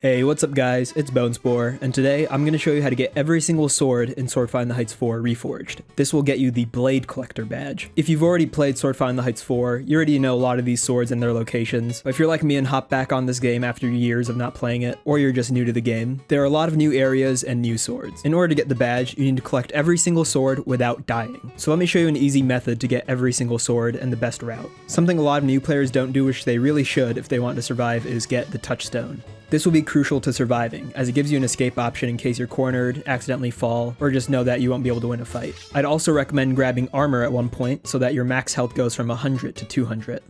Hey, what's up guys, it's Bonespore, and today I'm going to show you how to get every single sword in Sword Find the Heights 4 Reforged. This will get you the Blade Collector badge. If you've already played Sword Find the Heights 4, you already know a lot of these swords and their locations, but if you're like me and hop back on this game after years of not playing it, or you're just new to the game, there are a lot of new areas and new swords. In order to get the badge, you need to collect every single sword without dying. So let me show you an easy method to get every single sword and the best route. Something a lot of new players don't do, which they really should if they want to survive, is get the touchstone. This will be crucial to surviving, as it gives you an escape option in case you're cornered, accidentally fall, or just know that you won't be able to win a fight. I'd also recommend grabbing armor at one point so that your max health goes from 100 to 200.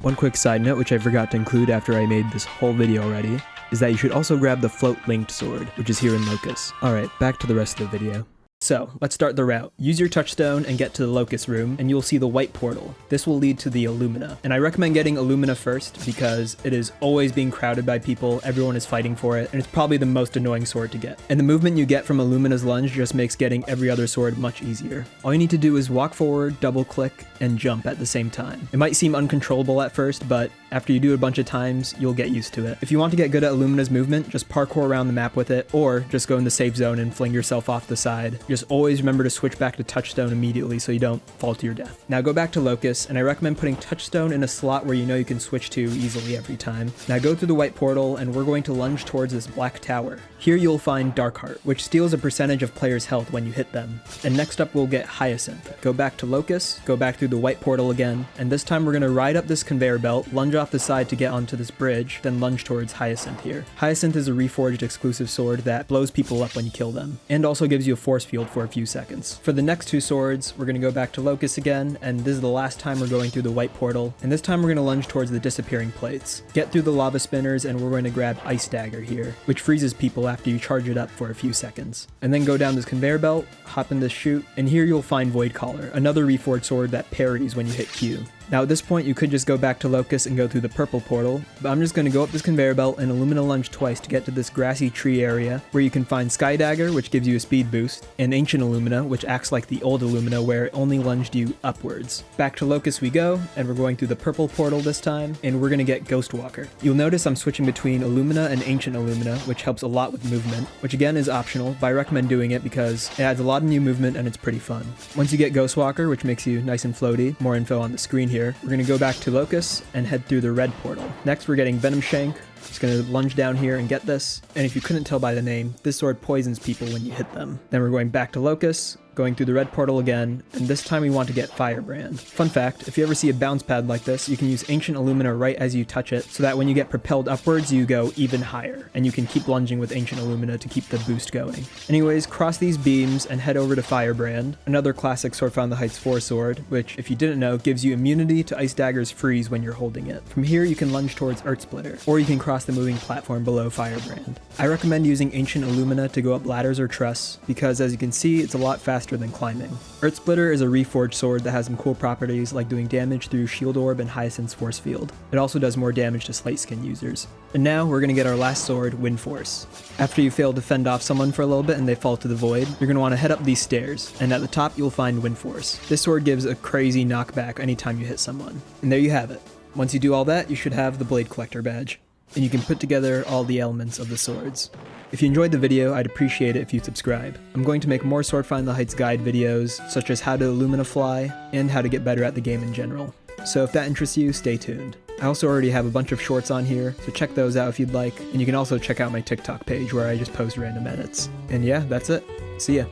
One quick side note, which I forgot to include after I made this whole video already, is that you should also grab the float linked sword, which is here in Locust. Alright, back to the rest of the video. So, let's start the route. Use your touchstone and get to the Locust room, and you'll see the white portal. This will lead to the Illumina. And I recommend getting Illumina first, because it is always being crowded by people, everyone is fighting for it, and it's probably the most annoying sword to get. And the movement you get from Illumina's lunge just makes getting every other sword much easier. All you need to do is walk forward, double click, and jump at the same time. It might seem uncontrollable at first, but after you do it a bunch of times, you'll get used to it. If you want to get good at Illumina's movement, just parkour around the map with it, or just go in the safe zone and fling yourself off the side. Just always remember to switch back to touchstone immediately so you don't fall to your death. Now go back to Locust, and I recommend putting touchstone in a slot where you know you can switch to easily every time. Now go through the white portal, and we're going to lunge towards this black tower. Here you'll find Darkheart, which steals a percentage of players' health when you hit them. And next up we'll get Hyacinth. Go back to Locust, go back through the white portal again, and this time we're going to ride up this conveyor belt, lunge off the side to get onto this bridge, then lunge towards Hyacinth here. Hyacinth is a Reforged exclusive sword that blows people up when you kill them, and also gives you a force field for a few seconds. For the next two swords, we're going to go back to Locust again, and this is the last time we're going through the white portal, and this time we're going to lunge towards the disappearing plates. Get through the lava spinners, and we're going to grab Ice Dagger here, which freezes people after you charge it up for a few seconds. And then go down this conveyor belt, hop in this chute, and here you'll find Void Collar, another Reforged sword that parries when you hit Q. Now at this point you could just go back to Locust and go through the purple portal, but I'm just going to go up this conveyor belt and Illumina lunge twice to get to this grassy tree area where you can find Sky Dagger, which gives you a speed boost, and Ancient Illumina, which acts like the old Illumina where it only lunged you upwards. Back to Locust we go, and we're going through the purple portal this time, and we're going to get Ghostwalker. You'll notice I'm switching between Illumina and Ancient Illumina, which helps a lot with movement, which again is optional, but I recommend doing it because it adds a lot of new movement and it's pretty fun. Once you get Ghostwalker, which makes you nice and floaty, more info on the screen here, we're going to go back to Locust and head through the red portal. Next we're getting Venom Shank. Just gonna lunge down here and get this, and if you couldn't tell by the name, this sword poisons people when you hit them. Then we're going back to Locust, going through the red portal again, and this time we want to get Firebrand. Fun fact, if you ever see a bounce pad like this, you can use Ancient Illumina right as you touch it, so that when you get propelled upwards, you go even higher, and you can keep lunging with Ancient Illumina to keep the boost going. Anyways, cross these beams and head over to Firebrand, another classic Sword Find the Heights 4 sword, which, if you didn't know, gives you immunity to Ice Dagger's freeze when you're holding it. From here, you can lunge towards Earth Splitter, or you can cross the moving platform below Firebrand. I recommend using Ancient Illumina to go up ladders or truss, because as you can see, it's a lot faster than climbing. Earth Splitter is a Reforged sword that has some cool properties like doing damage through Shield Orb and Hyacinth's Force Field. It also does more damage to Slate Skin users. And now we're going to get our last sword, Wind Force. After you fail to fend off someone for a little bit and they fall to the void, you're going to want to head up these stairs, and at the top you'll find Wind Force. This sword gives a crazy knockback anytime you hit someone. And there you have it. Once you do all that, you should have the Blade Collector badge, and you can put together all the elements of the swords. If you enjoyed the video, I'd appreciate it if you subscribe. I'm going to make more Sword Find the Heights guide videos, such as how to Illumina fly, and how to get better at the game in general. So if that interests you, stay tuned. I also already have a bunch of shorts on here, so check those out if you'd like, and you can also check out my TikTok page where I just post random edits. And yeah, that's it. See ya.